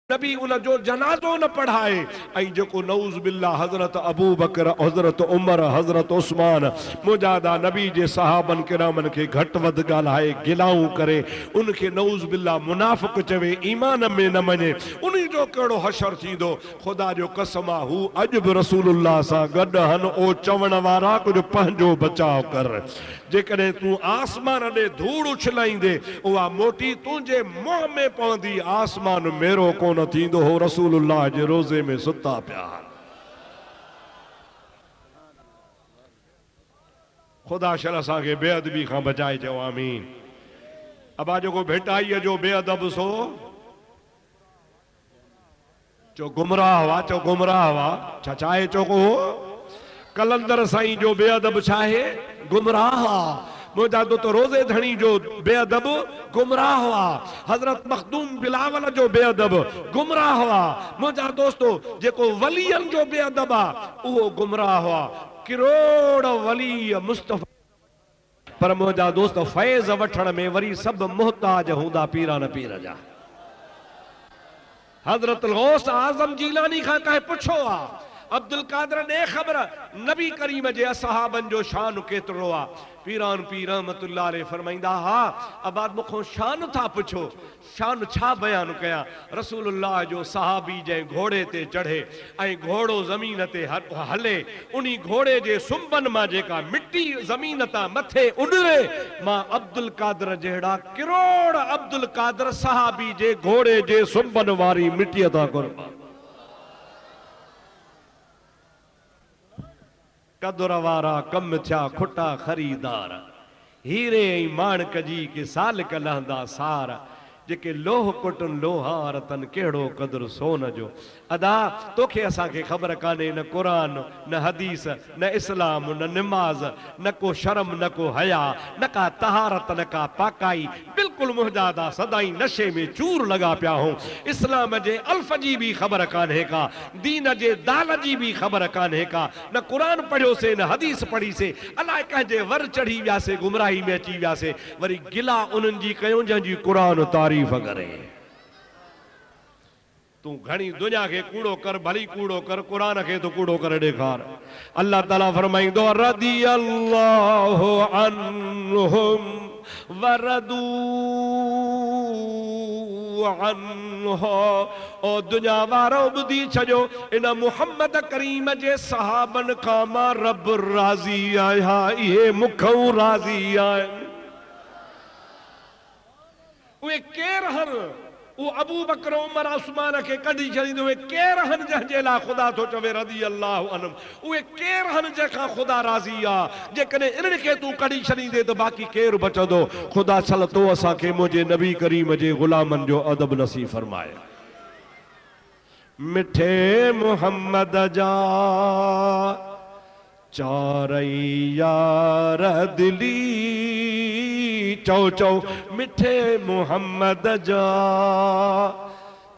नबी उन जो जनाज़ो न पढ़ाए ऐं जेको नऊज़ बिल्ला हज़रत अबू बकर, हज़रत उमर, हज़रत उस्मान मुजादा नबी जे सहाबन किरामन के घट वध ॻाल्हाए गिलाऊं करे उनके नऊज़ बिल्ला मुनाफ़िक़ चवे, ईमान में न मञे, उन्हीं जो कहिड़ो हशर थींदो। ख़ुदा जो कसम आहे हू अॼु बि रसूलुल्लाह सां गॾु हन। ओ चवण वारा कुझु पंहिंजो बचाव कर। जेकॾहिं तूं आसमान ॾे धूड़ उछलाईंदे उहा मोटी तुंहिंजे मुंहं में पवंदी। आसमान मेरो कोन थींदो हो। रसूलुल्लाह जे रोज़े में सुता पिया। खुदा शल असांखे बेअदबी खां बचाए चओ आमीन। अबा जेको भेटाईअ जो बेअदब सो चो गुमराह हुआ, चो गुमराह हुआ। छा चाहे चो को कलंदर साईं जो बेअदब छा है? गुमराह हुआ। मुझा तो रोज़े धनी जो बेअदब गुमराह हुआ। हजरत मखदूम बिलावल जो बेअदब गुमराह हुआ। मुझा दोस्तों जेको वलियन जो बेअदब आ वो गुमराह हुआ। किरोड़ वली मुस्तफा पर मुझा दोस्त फैज़ वठण में वरी सब मोहताज हुंदा पीरान पीर जा। हजरत गौस आजम जीलानी खां कहे पुछो आ अब्दुल कादर ने खबर नबी करीम जे असहाबन जो शान केतरो आ। पीरान पीर रहमतुल्लाह अलैह फरमाइंदा हा अबाद मुखो शान था पुछो, शान छा बयान कया। रसूलुल्लाह जो सहाबी जै घोड़े ते चढ़े ऐं घोड़ो ज़मीन ते हले, उन्हीं घोड़े जे सुंबन मां जेका मिट्टी ज़मीन ता मथे उड़े, मां अब्दुल कादर जहिड़ा किरोड़ अब्दुल कादर सहाबी जे घोड़े जे सुंबन वारी मिट्टी ता कुर्बान। कदुर वारा कम थिया खुटा खरीदार, हीरे ऐं माणक जी के साल कलहंदा सार। जेके लोह कुटन लोहार तन केड़ो कदर सोन जो। अदा तोखे असांखे ख़बर कान्हे न कुरान न हदीस न इस्लाम न निमाज न को शर्म न को हया न का तहारत न का पाकाई। बिल्कुल मुहजादा सदाई नशे में चूर लगा पिया हो। इस्लाम जे अल्फ जी भी खबर कान्हे का, दीन जे दाल जी भी खबर कान्हे का। न कुरान पढ़ियो से न हदीस पढ़ी से, अलाए कंहिंजे वर चढ़ी वियासे गुमराही में अची वियासे। वरी गिला उन्हनि जी कयूं जंहिंजी कुरान तारीफ़ करे। तू घणी दुनिया के कूड़ो कर, भली कूड़ो कर, कुरान के तो कूड़ो कर ॾेखार। अल्लाह ताला फरमाइंदो रदी अल्लाहु अन्हुम वरदू अन्हु। ओ दुनिया वारो ॿुधी छॾियो इन मुहम्मद करीम जे सहाबन खां मां रब राज़ी आहियां, इहे मूंखां राज़ी आहिनि। उहे केर हन? वो अबू बकर उमर उस्मान के कढी छॾींदो। उहे केर हन जंहिंजे लाइ ख़ुदा थो चवे रज़ी अल्लाहु अन्हुम? उहे केर हन जंहिंखां ख़ुदा राज़ी आहे? जेकॾहिं इन्हनि खे तूं कढी छॾींदे त बाक़ी केरु बचंदो? ख़ुदा सल तो असांखे मुंहिंजे नबी करीम जे ग़ुलामनि जो अदब नसीब फरमाए। मिठे मुहम्मद जा चारई यार दिली, चौ चौ मिठे मुहम्मद जा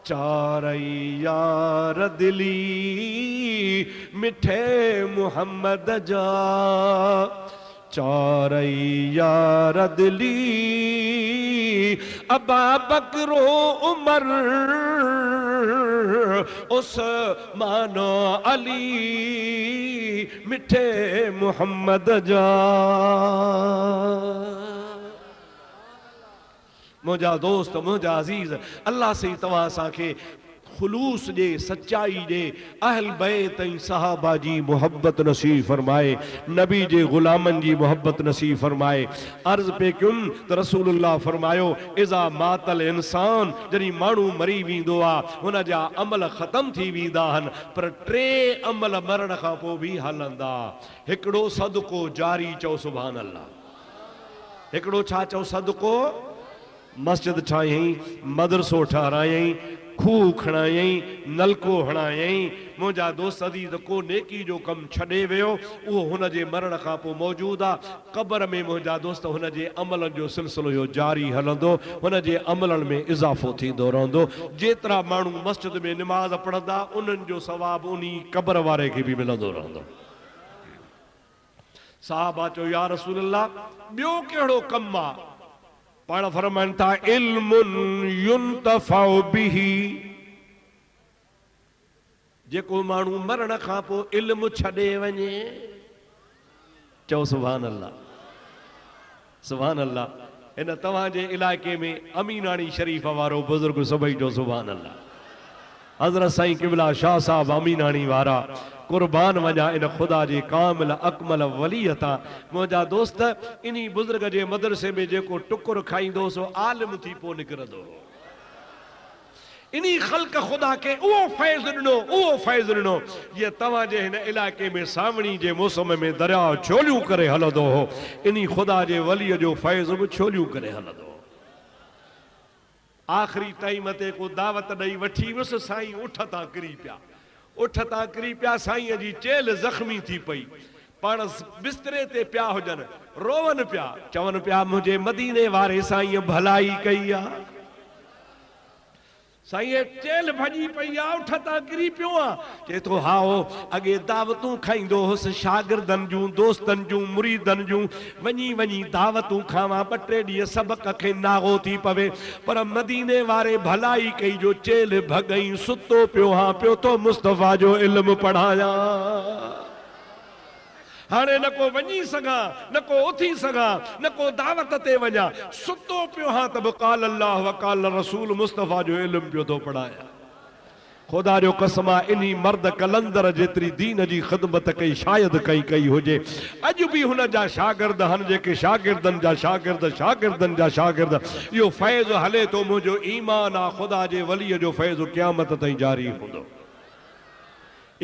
चारई यार दिली, मिठे मुहम्मद जा चारई यार दिली। अबा बकरो उमर उस्मान अली, मिठे मुहम्मद जा। मुझा दोस्त मुझा अजीज अल्लाह से तवां असांखे खुलूस जे सच्चाई जे अहल बैत ऐं सहाबा जी मोहब्बत नसीब फरमाए, नबी जे ग़ुलामन जी मोहब्बत नसीब फरमाए। अर्ज़ पे क्युम त रसूलुल्लाह फरमायो इज़ा मातल इंसान, जॾहिं माण्हू मरी वेंदो आहे हुन जा अमल ख़त्म थी वेंदा आहिनि, पर टे अमल मरण खां पोइ बि हलंदा। हिकिड़ो सदको जारी, चओ सुभान अल्लाह। हिकिड़ो छा चओ? सदको। मस्जिद ठाहियईं, मदरसो ठारायईं, खूह खणायईं, नलको हणायईं। मुंहिंजा दोस्त अज़ीज़ को नेकी जो कमु छॾे वियो उहो हुन जे मरण खां पोइ मौजूदु आहे। क़ब्र में मुंहिंजा दोस्त हुन जे अमलनि जो सिलसिलो इहो जारी हलंदो, हुन जे अमलनि में इज़ाफ़ो थींदो रहंदो। जेतिरा माण्हू मस्जिद में निमाज़ पढ़ंदा उन्हनि जो सवाबु उन क़ब्र वारे खे बि मिलंदो रहंदो। साहबा चयो या रसूल अल्लाह ॿियो कहिड़ो कमु आहे? पाण फरमाइनि था इल्मुन युंतफउ बिही, जेको माण्हू मरण खां पोइ इल्मु छॾे वञे, चओ सुभान अल्लाह, सुभान अल्लाह। इन तव्हांजे इलाइक़े में अमीनाणी शरीफ़ वारो बुज़ुर्ग सभई जो सुभान अल्लाह। हज़रत साईं क़िबला शाह साहब अमीनाणी वारा, कुर्बान वञा इन ख़ुदा जे कामिल अकमल वलीअता। मुंहिंजा दोस्त, इन्ही बुज़ुर्ग जे मदरसे में जेको टुकुर खाईंदो सो आलिम थी पोइ निकिरंदो। इन्ही ख़ल्क़ ख़ुदा के उहो फैज़ ॾिनो, उहो फैज़ ॾिनो। ये तव्हांजे हिन इलाइक़े में सावणी जे मौसम में दरिया छोलियूं करे हलंदो हो, इन्ही ख़ुदा जे वलीअ जो फैज़ बि छोलियूं करे हलंदो। आख़िरी टाइम ते को दावत ॾेई वठी वियुसि, साईं उठ तां किरी पिया, उठ तां किरी पिया। साईं जी चेल ज़ख़्मी थी पई, पाण बिस्तरे ते पिया हुजनि, रोवन पिया, चवनि पिया मुंहिंजे मदीने वारे साईं भलाई कई आहे। साईं चेल भॼी पई आहे, उठ तां किरी पियो आहे। चए थो हा अॻे दावतूं खाईंदो हुउसि शागिर्दनि जूं, दोस्तनि जूं, मुरीदनि जूं, वञी वञी दावतूं खावां, ॿ टे ॾींहं सबक़ खे नागो थी पवे, पर मदीने वारे भलाई कई जो चेल भॻई सुतो पियो हा, पियो तो मुस्तफ़ा जो इल्मु पढ़ायां। हाणे न को वञी सघां, न को उथी सघां, न को दावत ते वञा, सुतो पियो हां त बि क़ाल अल्लाह व क़ाल रसूल मुस्तफ़ा जो इल्मु पियो थो पढ़ायां। ख़ुदा जो कसम आहे, इन्ही मर्द कलंदर जेतिरी दीन जी ख़िदमत कई शायदि कई हुजे। अॼु बि हुन जा शागिर्द आहिनि, जेके शागिर्दनि जा शागिर्द, शागिर्दनि जा शागिर्द। इहो फैज़ हले थो, मुंहिंजो ईमान आहे ख़ुदा जे वलीअ जो फैज़ क़यामत ताईं जारी हूंदो।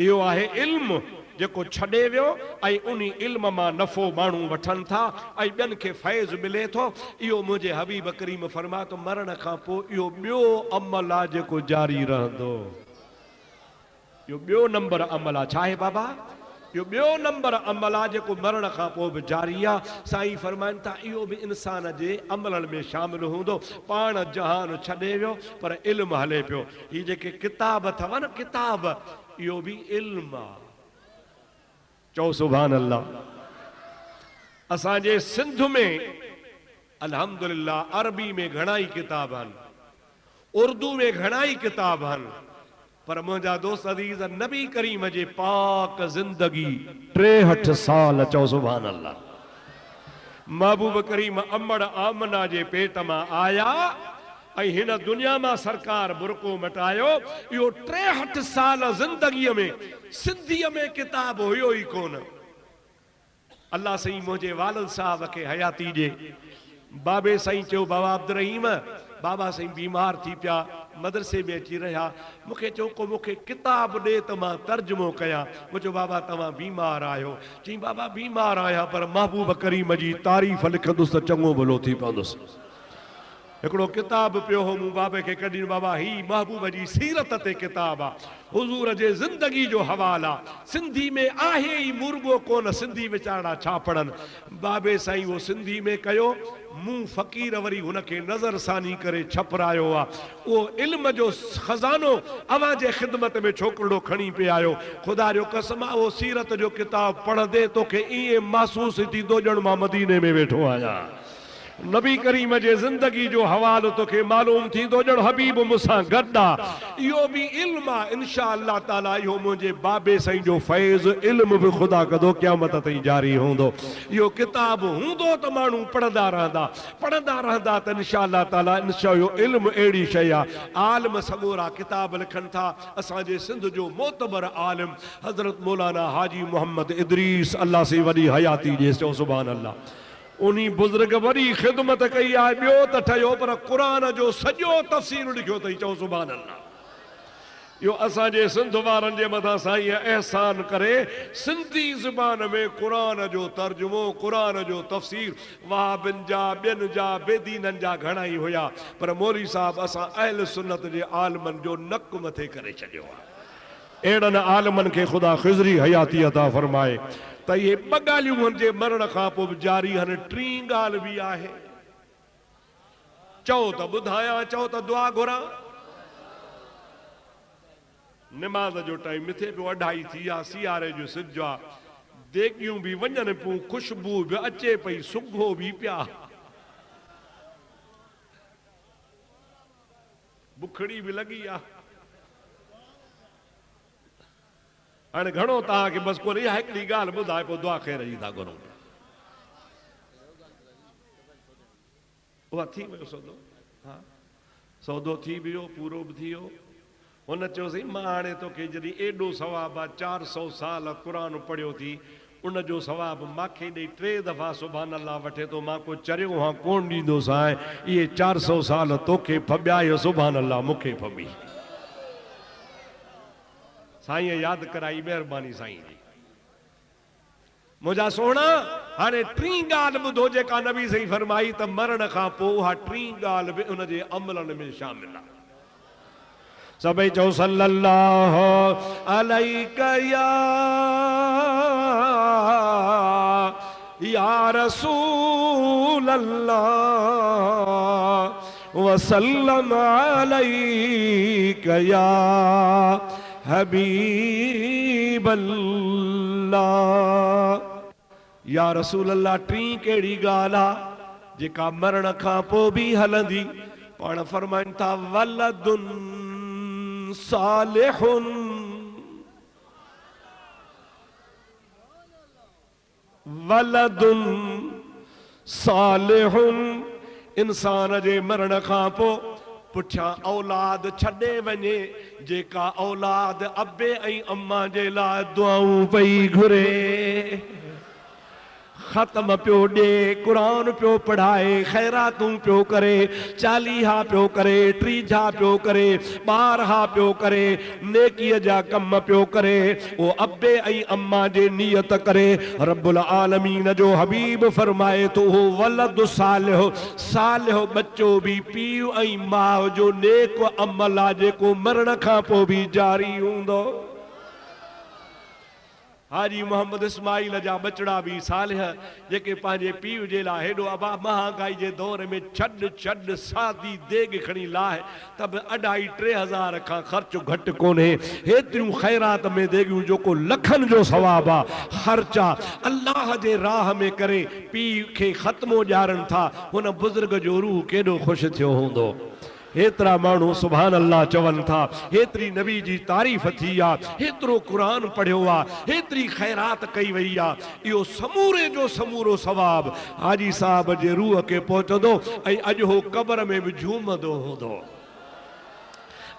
इहो आहे इल्मु जेको छॾे वियो ऐं उन इल्म मां नफ़ो माण्हू वठनि था ऐं ॿियनि खे फैज़ मिले थो। इहो मुंहिंजे हबीब करीम फरमा तो मरण खां पोइ इहो ॿियो अमल आहे जेको जारी रहंदो। इहो ॿियो नंबर अमल आहे। छा आहे बाबा? इहो ॿियो नंबर अमल आहे जेको मरण खां पोइ बि जारी आहे। साईं फरमाइनि था इहो बि इंसान जे अमलनि में शामिल हूंदो। पाण जहान छॾे वियो पर इल्मु हले पियो। हीअ जेके किताब अथव न, किताब, इहो बि इल्मु आहे। चओ सुभान अल्लाह। असांजे सिंध में अल्हम्दुलिल्लाह अरबी में घणा ई किताब आहिनि, उर्दू में घणा ई किताब आहिनि, पर मुंहिंजा दोस्त अज़ीज़ नबी करीम जे पाक ज़िंदगी 63 साल, चओ सुभान अल्लाह, महबूब करीम अमड़ आमना जे पेट मां आया ऐं हिन दुनिया मां सरकार बुरको मटायो। इहो 63 साल ज़िंदगीअ में सिंधीअ में किताब हुयो ई कोन। अल्लाह साईं मुंहिंजे वालिद साहब खे हयाती ॾे। बाबे साईं चयो बाबा अब्दुर्रहीम, बाबा साईं बीमार थी पिया, मदरसे में अची रहिया, मूंखे चयो को मूंखे किताब ॾे त मां तर्जुमो कयां। मूं चयो बाबा तव्हां बीमार आहियो? चई बाबा बीमार आहियां पर महबूब करीम जी तारीफ़ लिखंदुसि त चङो भलो थी पवंदुसि। हिकिड़ो किताब पियो हो, मूं बाबे खे कढी, बाबा ही महबूब जी सीरत ते किताब आहे, हुज़ूर जे ज़िंदगी जो हवाला। सिंधी में आहे ई मुर्गो कोन, सिंधी वीचारा छा पढ़नि। बाबे साईं वो सिंधी में कयो, मूं फ़क़ीर वरी हुनखे नज़र सानी करे छपरायो आहे। उहो इल्म जो ख़ज़ानो अवां जे ख़िदमत में छोकिरो खणी पे आयो। ख़ुदा जो कसम आहे, उहो सीरत जो किताब पढ़ंदे तोखे ईअं महसूस थींदो ॼण मां मदीने में वेठो आहियां। नबी करीम जे ज़िंदगी जो हवालो तोखे मालूम थींदो ॼण हबीब मूंसां गॾु आहे। इहो बि इल्मु आहे। इंशा अल्लाह ताला इहो मुंहिंजे बाबे साईं जो फैज़ इल्मु बि ख़ुदा कंदो, क़यामत ताईं जारी हूंदो। इहो किताब हूंदो त माण्हू पढ़ंदा रहंदा त इंशा अल्लाह ताला इंशा इहो इल्मु अहिड़ी शइ आहे। आलिम सॻोरा किताब लिखनि था। असांजे सिंध जो मोतबर आलिम हज़रत मौलाना हाजी मोहम्मद इदरीस, अल्लाह से वॾी हयाती ॾे, चओ सुभान अल्लाह। उन्हीं बुज़ुर्ग वॾी ख़िदमत कई आहे। ॿियो त ठहियो पर क़ुरान जो सॼो तफ़सीर लिखियो अथई, चओ सुभान अल्लाह। इहो असांजे सिंध वारनि जे मथां साईं अहसान करे सिंधी ज़ुबान में क़ुरान जो तर्जुमो, क़ुरान जो तफ़सीर, वहाबिन जा, ॿियनि जा, बेदीननि जा घणा ई हुया, पर मौलवी साहब असां अहल सुन्नत जे आलमनि जो नक मथे करे छॾियो आहे। अहिड़नि आलमनि खे ख़ुदा ख़िज़री हयाती अता फरमाए। त इहे ॿ ॻाल्हियूं हुनजे मरण खां पोइ बि जारी आहिनि। टीं ॻाल्हि बि आहे, चओ त ॿुधायां, चओ त दुआ घुरां। निमाज़ जो टाइम मिथे पियो, 2:30 थी आहे, सियारे जो सिज आहे, देगियूं बि वञनि पियूं, ख़ुशबू बि अचे पई, सुघो बि पिया, बुखड़ी बि लॻी आहे। हाणे घणो तव्हांखे बसि कोन इहा हिकिड़ी ॻाल्हि ॿुधाए पोइ दुआ ख़ैर जी था घुरूं। उहा थी वियो सौदो, हा सौदो थी वियो, पूरो बि थी वियो। हुन चयोसीं मां हाणे तोखे जॾहिं एॾो सवाबु आहे, 400 साल क़ुरान पढ़ियो थी, उन जो सवाबु मूंखे ॾेई 3 दफ़ा सुभान अल्लाह वठे थो, मां को चरियो हां कोन ॾींदोसांइ, इहे 400 साल तोखे फॿिया, इहो सुभान अल्लाह मूंखे फॿी। साईं यादि कराई, महिरबानी साईं जी। मुंहिंजा सोना हाणे टीं ॻाल्हि ॿुधो जेका नबी सही फरमाई त मरण खां पोइ उहा टीं ॻाल्हि बि उन जे अमलनि में शामिल आहे। सभई चओ सल्लल्लाहु अलैहि या रसूल अल्लाह वसल्लम अलैहि या हबीब अल्लाह। या रसूल अल्लाह टीं कहिड़ी ॻाल्हि आहे जेका मरण खां पोइ बि हलंदी? पाण फरमाइनि था वलदुन सालिहुन, वलदुन सालिहुन, इंसान जे मरण खां पोइ पुठियां औलाद छॾे वञे, जेका औलाद अबे ऐं अम्मा जे लाइ दुआऊं पई घुरे, ख़त्म पियो ॾे, क़ुरान पियो पढ़ाए, ख़ैरातूं पियो करे, चालीहा पियो करे, टीजा पियो करे, ॿारहा पियो करे, नेकीअ जा कम पियो करे, उहो अबे ऐं अम्मा जे नियत करे रब्बुल आलमीन जो हबीब फरमाए थो उहो वलद सालिह, सालिह बच्चो बि पीउ ऐं माउ जो नेक अमल आहे जेको मरण खां पोइ बि जारी हूंदो। हाजी मोहम्मद इस्माइल जा बचड़ा भी सालिह जेके पंहिंजे पीउ जे लाइ हेॾो अबा महांगाई जे दौर में छॾ सादी देग खणी लाहे त बि 2.5-3 खां ख़र्चो घटि कोन्हे। हेतिरियूं ख़ैरात में देगियूं जेको लखनि जो सवाबु आहे, ख़र्चा अल्लाह जे राह में करे पीउ खे ख़त्मो ॾियारनि था, हुन बुज़ुर्ग जो रूह केॾो ख़ुशि थियो हूंदो। हेतिरा माण्हू सुभान अल्लाह चवनि था, हेतिरी नबी जी तारीफ़ थी आहे, हेतिरो क़ुरान पढ़ियो आहे, हेतिरी ख़ैरात कई वई आहे, इहो समूरे जो समूरो सवाबु हाजी साहब जे रूह खे पहुचंदो ऐं अॼु हो क़ब्र में बि झूमंदो हूंदो,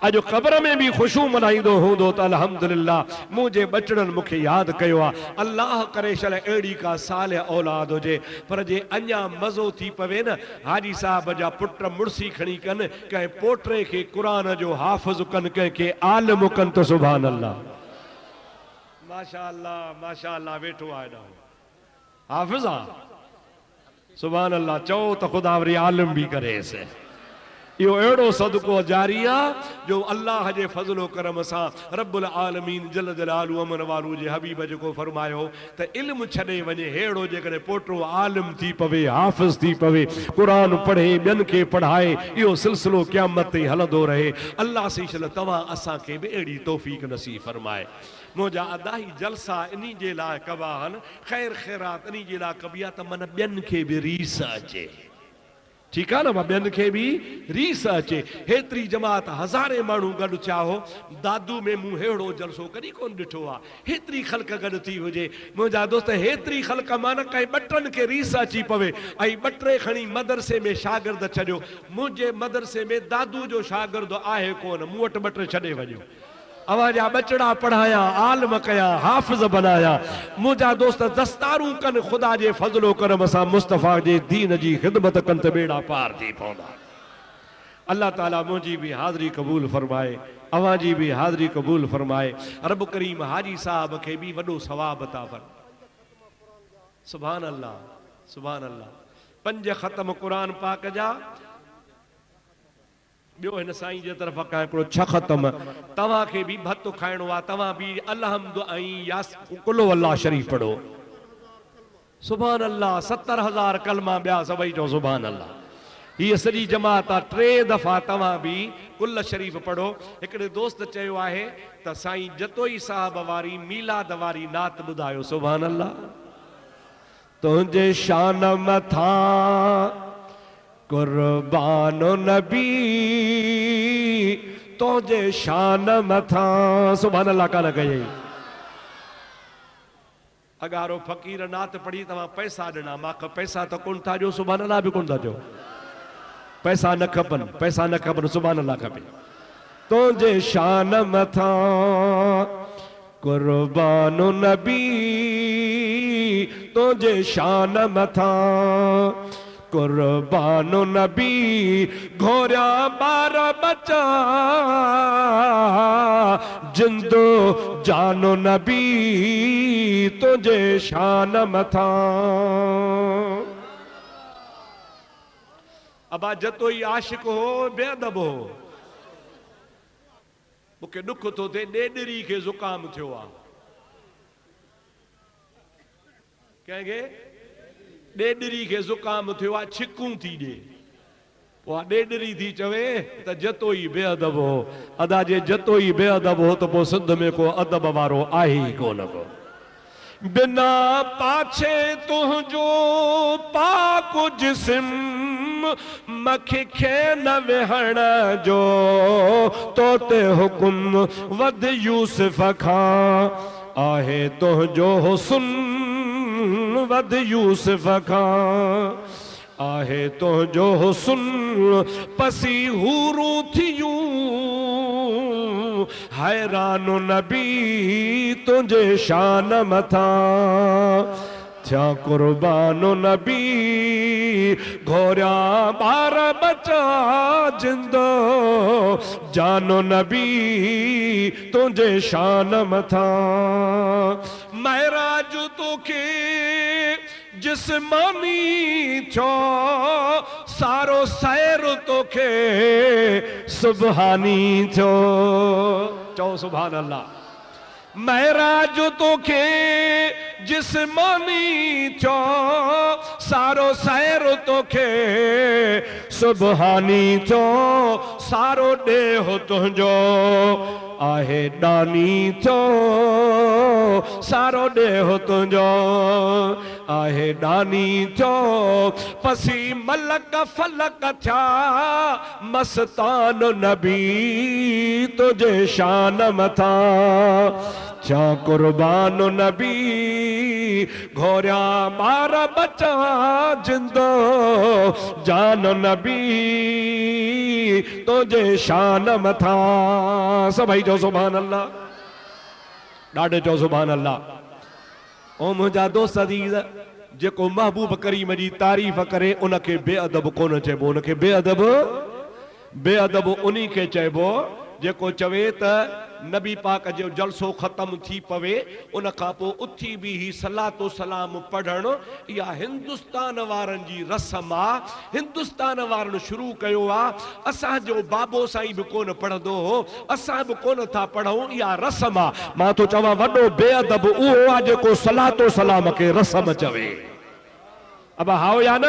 अॼु क़ब्र में भी खुशू मनाईंदो हूंदो त अल्हम्दुलिल्लाह मुंहिंजे बचड़नि मूंखे यादि कयो आहे। अल्लाह करे छॾे अहिड़ी का सालिह औलाद हुजे, पर जे अञा मज़ो थी पवे न, हाजी साहब जा पुट मुड़सी खणी कनि, कंहिं पोटे खे क़ुरान जो हाफ़िज़ कनि, कंहिंखे आलिम कनि त सुभान अल्लाह, माशाअल्लाह माशाअल्लाह वेठो आहे ॾाढो हाफ़िज़ आहे, सुभान अल्लाह, चओ त ख़ुदा वरी आलिम बि करेसि। इहो अहिड़ो सदको जारी आहे जो अल्लाह जे फज़लो करम सां रब्बुल आलमीन जल जलालु अमन वालू जे हबीब जेको फरमायो त इल्मु छॾे वञे, हेड़ो जेकॾहिं पोटो आलिम थी पवे, हाफ़िज़ थी पवे, क़ुरान पढ़े, ॿियनि खे पढ़ाए, इहो सिलसिलो क़यामत ताईं हलंदो रहे। अल्लाह सही तव्हां असांखे बि अहिड़ी तौफ़ीक़ नसीब फरमाए। मुंहिंजा अदाही जलसा इन्ही जे लाइ कबा आहिनि, ख़ैर ख़ैरात इन्ही जे लाइ कबी आहे त मन ॿियनि खे बि रीस अचे, ठीकु आहे न, ॿियनि खे बि रीस अचे। हेतिरी जमात हज़ारे माण्हू गॾु थिया हो, दादू में मूं अहिड़ो जलसो कॾहिं कोन ॾिठो आहे, हेतिरी ख़ल्क गॾु थी हुजे। मुंहिंजा दोस्त हेतिरी ख़ल्क मां न कंहिं 2 खे रीस अची पवे ऐं 2 खणी मदरसे में शागिर्द छॾियो। मुंहिंजे मदरसे में दादू जो शागिर्द आहे कोन, मूं वटि 2 छॾे वञो, अवाजा बचड़ा पढ़ाया, आलिम कया, हाफ़िज़ बनाया। मुंहिंजा दोस्त दस्तारूं कनि, ख़ुदा जे फज़लो करम सां मुस्तफ़ा जे दीन जी ख़िदमत कनि त बेड़ा पार थी पवंदा। अल्लाह ताला मुंहिंजी बि हाज़िरी क़बूल फरमाए, अवां जी बि हाज़िरी क़बूल फरमाए। रब करीम हाजी साहब खे बि वॾो सवाब अता फरमाए। सुभान अल्लाह सुभान अल्लाह। 5 ख़त्म क़ुरान पाक जा, ॿियो हिन साईं जे तरफ़ खां हिकिड़ो 6 ख़त्म। तव्हांखे बि भत खाइणो आहे, तव्हां बि अलहम्दु ऐं यास कुलो अल्लाह शरीफ़ पढ़ो, सुभान अल्लाह। 70,000 कलमा ॿिया सभई चओ सुभान अल्लाह। हीअ सॼी जमात आहे, 3 दफ़ा तव्हां बि कुल शरीफ़ पढ़ो। हिकिड़े दोस्त चयो आहे त साईं जतोई साहब वारी मीलाद वारी नात ॿुधायो, सुभान अल्लाह। तुंहिंजे शान मथां कुर्बानो नबी, तुंहिंजे शान मथां, सुभान अल्लाह कान कई, अगारो फ़कीर नात पढ़ी तव्हां पैसा ॾिना, मां पैसा त कोन था ॾियो, सुभाणे अलाह बि कोन था चओ। पैसा न खपनि, पैसा न खपनि, सुभाणे अलाह खपे। तुंहिंजे शान मथां कुर्बानो नबी, तुंहिंजे शान मथां कुर्बानो नबी, घोरिया ॿार बचा जिंदो जानो नबी, तुंहिंजे शान मथां। अबा जतो ई आशिक हो बेअदब हो, मूंखे दुख थो थिए ॾेॾरी खे ज़ुकाम थियो आहे। कंहिंखे ॾेॾरी खे ज़ुकाम थियो आहे, छिकूं थी ॾे, पोइ ॾेॾरी थी चवे त जतो ई बेअदब हो। अदा जे जतो ई बेअदब हो त पोइ सिंध में को अदब वारो आहे ई कोन को। बिना पाछे तुंहिंजो पाक जिस्म मखे खे न वेहण जो, तो ते हुकुम वध यूसुफ खां आहे, तुंहिंजो हुस्न वध यूसुफ खां आहे, तुंहिंजो हुस्न पसी हूरू थियूं हैरानो नबी, तुंहिंजे शान मथां थिया कुर्बानो नबी, घोरिया ॿार बचा जिंदो जानो नबी, तुंहिंजे शान मथां। महराज तोखे जिस्मानी थियो, सारो सैर तोखे सुबहानी थियो। चओ सुभान अल्लाह। महराज तोखे जिस्मानी थियो, सारो सैर तोखे सुबहानी थियो, सारो ॾेहो तुंहिंजो आहे दानी थियो, सारो ॾेहो तुंहिंजो आहे दानी थियो, पसी मलक फलक थिया मस्तान नबी, तुंहिंजे शान मथां थिया कुर्बानो नबी, घोरिया ॿार बचा जिंदो जान नबी, तुंहिंजे शान मथां। सभई चओ सुभान अल्लाह, ॾाढे चओ सुभान अल्लाह। ओ मुंहिंजा दोस्त अज़ीज़, जेको महबूब करीम जी तारीफ़ करे उनखे बेअदब कोन चइबो, उनखे बेअदब उन्ही खे चइबो जेको चवे त नबी पाक जो जलसो ख़त्म थी पवे उन खां पोइ उथी बि ही सलातो सलाम पढ़णु, इहा हिंदुस्तान वारनि जी रस्म आहे। हिंदुस्तान वारनि शुरू कयो आहे, असांजो बाबो साईं बि कोन पढ़ंदो हो, असां बि कोन था पढ़ूं, इहा रस्म आहे। मां तो चवां वॾो बेअदब उहो आहे जेको सलातो सलाम खे रस्म चवे। अब हाओ या न,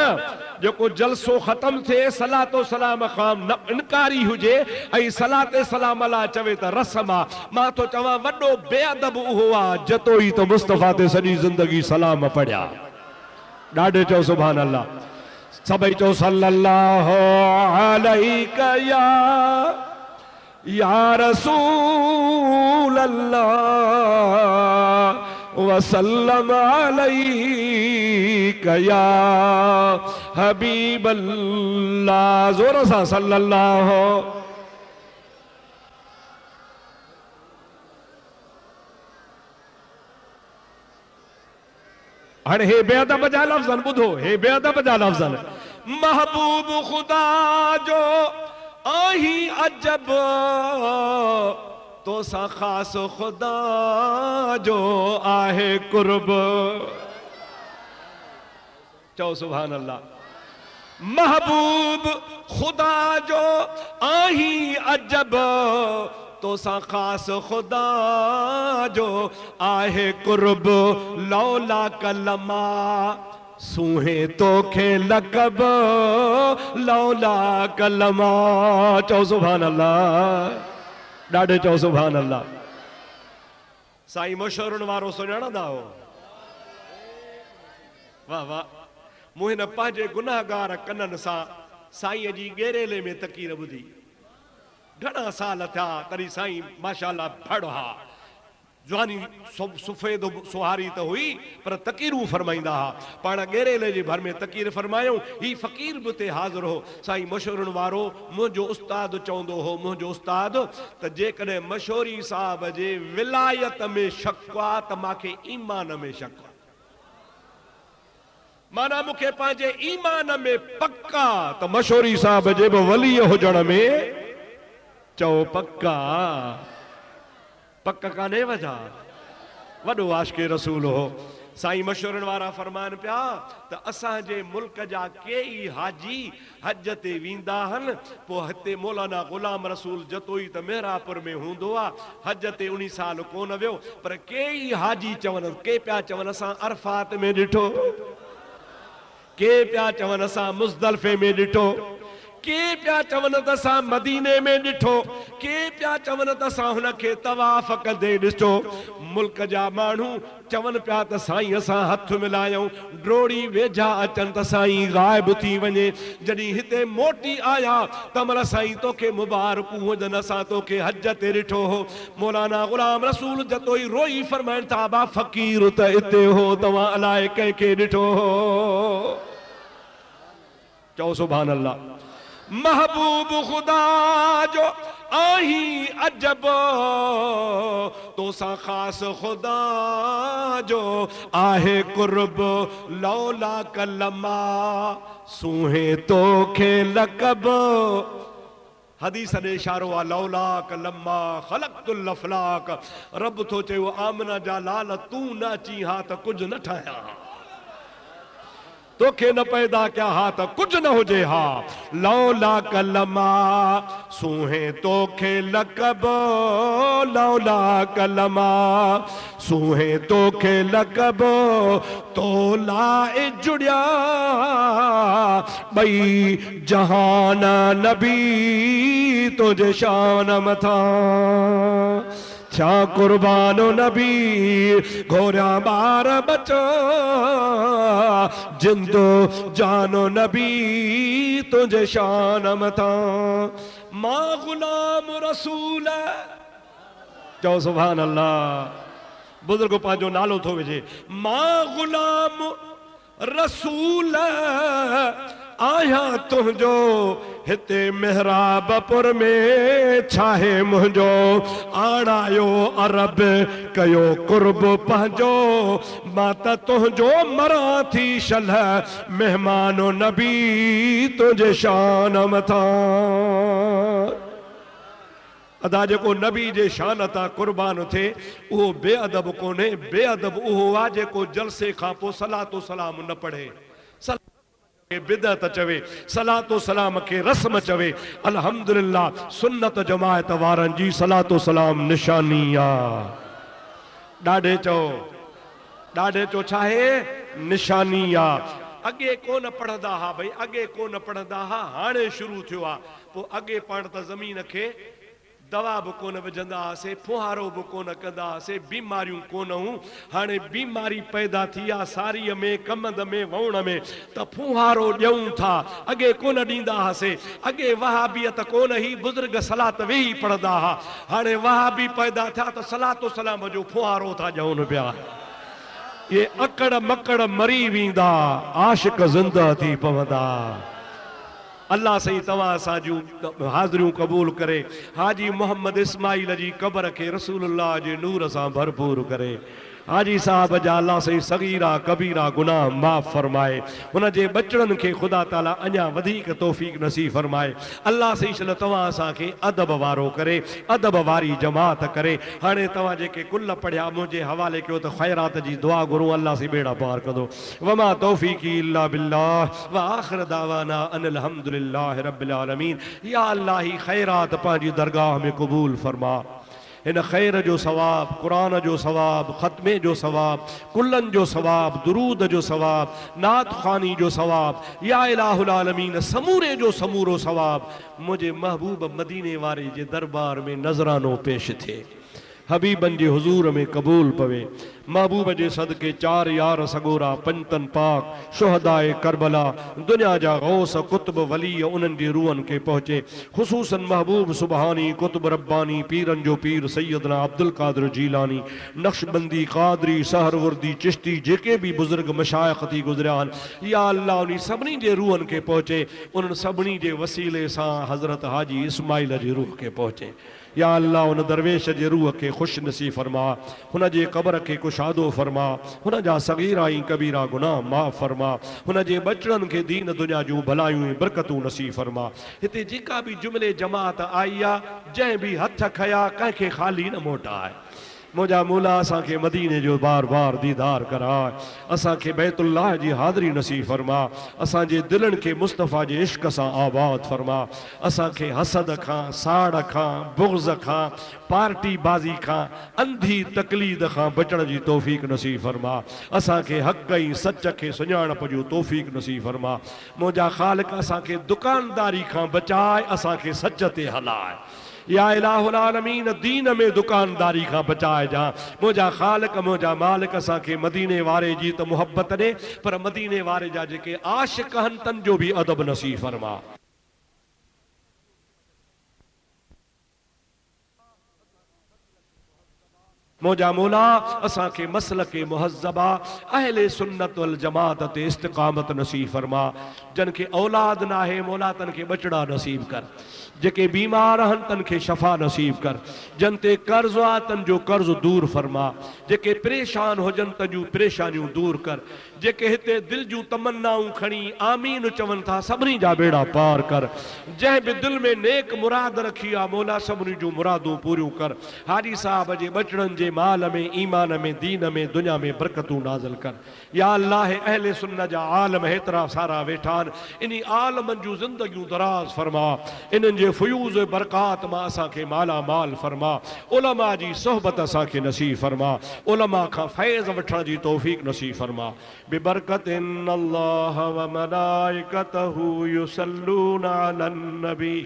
जेको जलसो ख़त्म थिए सलातो सलाम खां न इनकारी हुजे ऐं सलाते सलाम अला चवे त रस्म आहे। मां तो चवां वॾो बेअदब उहो आहे जतो ई तो मुस्तफ़ा ते सॼी ज़िंदगी सलाम पढ़िया। ॾाढे चओ सुभान अल्लाह। सभई चओ सल्लल्लाहु अलैका या रसूल अल्लाह वसल्लम अलैका या हबीब अल्लाह। जोर सा सल्लल्लाहु। हाणे हे बेअदब जा लफ़्ज़न ॿुधो, हे बेअदब जा लफ़्ज़न। महबूब खुदा जो आही अजब, तो सा खास खुदा जो आहे कुर्ब। चओ सुभान अल्लाह। महबूब खुदा जो आही अजब, तो सा खास खुदा जो आहे कुर्ब। लौला कलमा सूहे तो खे लकब, लौला कलमा। चओ सुभान अल्लाह। ॾाढे चओ सुभान अल्लाह। साईं मशहूरनि वारो सुञाणंदा हो। वाह वाह। मूं हिन पंहिंजे गुनाहगार कननि सां साईं जी गेरेले में तकीर ॿुधी। घणा साल थिया तॾहिं साईं माशाअल्लाह फड़ हा। जवानी सुफ़ेद सुहारी तो हुई पर तकीरूं फरमाइंदा हा। पाण गेरेले जे भर में तकीर फरमायूं। ही फ़कीर भी उते हाज़िर हो। साईं मशहूरनि वारो मुंहिंजो उस्ताद चवंदो हो, मुंहिंजो उस्ताद त जेकॾहिं मशहूरी साहब जे विलायत में शक आहे त मांखे ईमान में शक आहे। माना मूंखे पंहिंजे ईमान में पक्का त मशहूरी साहब जे बि वली हुजण में चओ पक्का पक कान्हे वजह वॾो आशिक़े रसूल हो। साईं मशहूरनि वारा फरमान पिया त असांजे मुल्क जा केई हाजी हज ते वेंदा आहिनि, पोइ हिते मौलाना ग़ुलाम रसूल जतोई त मेहरापुर में हूंदो आहे, हज ते 19 साल कोन वियो, पर केई हाजी चवनि, के पिया चवनि असां अरफात में ॾिठो, के पिया चवनि असां मुज़दलिफ़े में ॾिठो, के पिया चवनि त असां मदीने में ॾिठो, के पिया चवनि त असां हुनखे तवाफ़ कंदे ॾिठो। मुल्क जा माण्हू चवनि पिया त साईं असां हथ मिलायूं, ड्रोड़ी वेझा अचनि त साईं ग़ाइब थी वञे। जॾहिं हिते मोटी आया त महिल साईं तोखे मुबारकूं हुजनि, असां तोखे हज ते ॾिठो हो। मौलाना ग़ुलाम रसूल जतोई रोई फरमाइनि था बा फ़कीर त हिते हो, तव्हां अलाए कंहिंखे ॾिठो हो। चओ सुभान अल्लाह। महबूब खुदा जो आही अजब, तो सा खास खुदा जो आहे कुर्ब, लौला कलमा सूहे तो खे लकब। हदीस ने इशारो आ लौला कलमा खलक़तुल अफ़लाक। रब तो चयो आमना जा लाल तू न अची हा त कुछ न ठाया, तोखे न पैदा क्या हा त कुछ न हुजे हा। लौला कलमा सूहे तोखे लकब, लौला कलमा सूहे तोखे लकब, तोला जुड़िया बई जहान नबी तुझे शान मथा। छा कुर्बानो नबी घोरिया बार बचा, जिंदो जानो नबी तुझे शान मथा। मां गुलाम रसूल, चओ सुभान अल्लाह। बुजुर्ग पंहिंजो नालो थो विझे, मां गुलाम रसूल आया तुझो हिते मेहराबपुर में छाहे मुझो। आणायो अरब कयो कुर्ब पंहिंजो, मां त तुझो मरां थी शलह मेहमानो नबी तुझे शान मथा। अदा जेको नबी जे शान तां कुर्बान थे उहो बेअदब कोन्हे, बेअदब उहो आहे जेको जलसे खां पोइ सलातो सलाम न पढ़े, बिदअत चवे, सलातो सलाम के रस्म चवे। अल्हम्दुलिल्लाह सुन्नत जमायत वारनि जी सलातो सलाम निशानी आ। ॾाढे चो छाहे निशानी आ। अगे कोन पढ़ंदा हा भाई, अगे कोन पढ़ंदा हा, हाणे शुरू थियो आ। पोइ अगे पाण त ज़मीन खे दवा भी कोन विझंदा हुआसीं, फुहारो भी कोन कंदा हुआसीं, बीमारियूं कोन हुयूं। हाणे बीमारी पैदा थी आहे सारीअ में, कमंद में, वहुण में, त फुहारो ॾियूं था। अॻे कोन ॾींदा हुआसीं। अॻे वहाबियत कोन ही, बुज़ुर्ग सलात वेही पढ़ंदा हुआ। हाणे वहाबी पैदा थिया त सलातो सलाम जो फुहारो था ॾियनि पिया। ये अकड़ मकड़ मरी वेंदा, आशिक ज़िंदा थी पवंदा। अल्लाह सही तव्हां असांजूं हाज़िरियूं क़बूल करे। हाजी मोहम्मद इस्माइल जी क़बर के रसूलुल्लाह जे नूर सां भरपूर करे। हाजी साहब जा अल्लाह सही सगीरा कबीरा गुनाह माफ़ फरमाए, हुन जे बचड़नि खे ख़ुदा ताला अञा वधीक तौफ़ीक़ नसीब फरमाए। अल्लाह सही चलो तव्हां असांखे अदब वारो करे, अदब वारी जमात करे। हाणे तव्हां जेके कुल पढ़िया मुंहिंजे हवाले कयो त ख़ैरात जी दुआ घुरूं, अल्लाह से बेड़ा पार कंदो। वमा तौफ़ीक़ी इल्ला बिल्लाह व आख़िर दावाना अनिल हम्दुलिल्लाहि रब्बिल आलमीन। या अल्लाह ही ख़ैरात पंहिंजी दरगाह में क़बूल फरमा। इन खैर जो सवाब, कुरान जो सवाब, ख़त्मे जो सवाब, कुल्लन जो सवाब, दुरूद जो सवाब, नात ख़ानी जो सवाब, या इलाहुल आलमीन समूरे जो समूरो सवाब मुझे महबूब मदीने वारे जे दरबार में नजरानो पेश थे, हबीबन जे हुजूर में कबूल पवे। महबूब जे सदके 4 यार सगोरा पंजतन पाक शुहदाए करबला दुनिया जा गौस कुतुब वली उन्हनि जी रूहनि खे पहुचे ख़ुसूसन महबूब सुबहानी कुतुब रब्बानी पीरन जो पीर सैयदना अब्दुल कादिर जीलानी नक्शबंदी कादरी सहरवर्दी चिश्ती जेके भी बुजुर्ग मशाइख थी गुज़रिया आहिनि या अल्लाह उन सभिनी जे रूहनि खे पहुचे उन्हनि सभिनी जे वसीले सां हज़रत हाजी इस्माइल जी रूह खे पहुचे या अल्लाह उन दरवेश जे रूह खे ख़ुशि नसीब फरमा हुन जे क़ब्र खे कुशादो फरमा हुन जा सगीरा ऐं कबीरा गुनाह माफ़ फरमा हुन जे बचड़नि खे दीन दुनिया जूं भलायूं ऐं बरकतूं नसीब फरमा हिते जेका भी जुमिले जमात आई आहे जंहिं भी हथ खया कंहिंखे ख़ाली न मोटाए मुझा मौला असा के मदीने जो बार बार दीदार कराए असा के बैतुल्लाह जी हाज़री नसीब फरमा असा जे दिलनि के मुस्तफ़ा जे इश्क सां आबाद फरमा असा के हसद खां साड़ खां बुग़्ज़ खां पार्टी बाज़ी खां अंधी तकलीद खां बचण जी तौफ़ीक़ नसीब फरमा असा के हक़ ऐं सच के सुञाणप जो तौफ़ीक़ नसीब फरमा मुझा ख़ालिक असा के दुकानदारी खां बचाए असा के सच ते हलाए या इलाहुल आलमीन दीन में दुकानदारी का बचाए जा मुझा ख़ालिक मुझा मालिक असा के मदीने वारे जी तो मुहब्बत ने पर मदीने वारे जा जेके आशिक़ हन तन जो भी अदब नसीब फरमा मोजा मौला असा के मसल के मुहज़्ज़बा अहले सुन्नत वल जमात ते इस्तिक़ामत नसीब फरमा जन के औलाद ना है मौला तन के बचड़ा नसीब कर जेके बीमार हन तन के शफा नसीब कर जन ते कर्ज आ तन जो कर्ज दूर फरमा जेके परेशान हुजन तन जूं परेशानियूं दूर कर जेके हिते दिल जूं तमन्नाऊं खणी आमीन चवन था सभिनी जा बेड़ा पार कर जंहिं भी दिल में नेक मुराद रखी आ मौला सभिनी जूं मुरादूं पूरियूं कर हाजी साहब जे बचड़न जे माल में ईमान में दीन में दुनिया में बरकतूं नाज़िल कर या अल्लाह अहले सुन्नत जा आलम हेतरा सारा वेठा इन आलमन जूं ज़िंदगियूं दराज फरमा इन्हनि जे फयूज़ बरक़ात मां असां खे माला माल फरमा उलमा जी सोहबत असां खे नसीब फरमा उलमा खां फैज़ वठण जी तौफ़ीक़ नसीब फरमा बिबरकतिन अल्लाह व मलाइकतहू युसल्लूना अलन नबी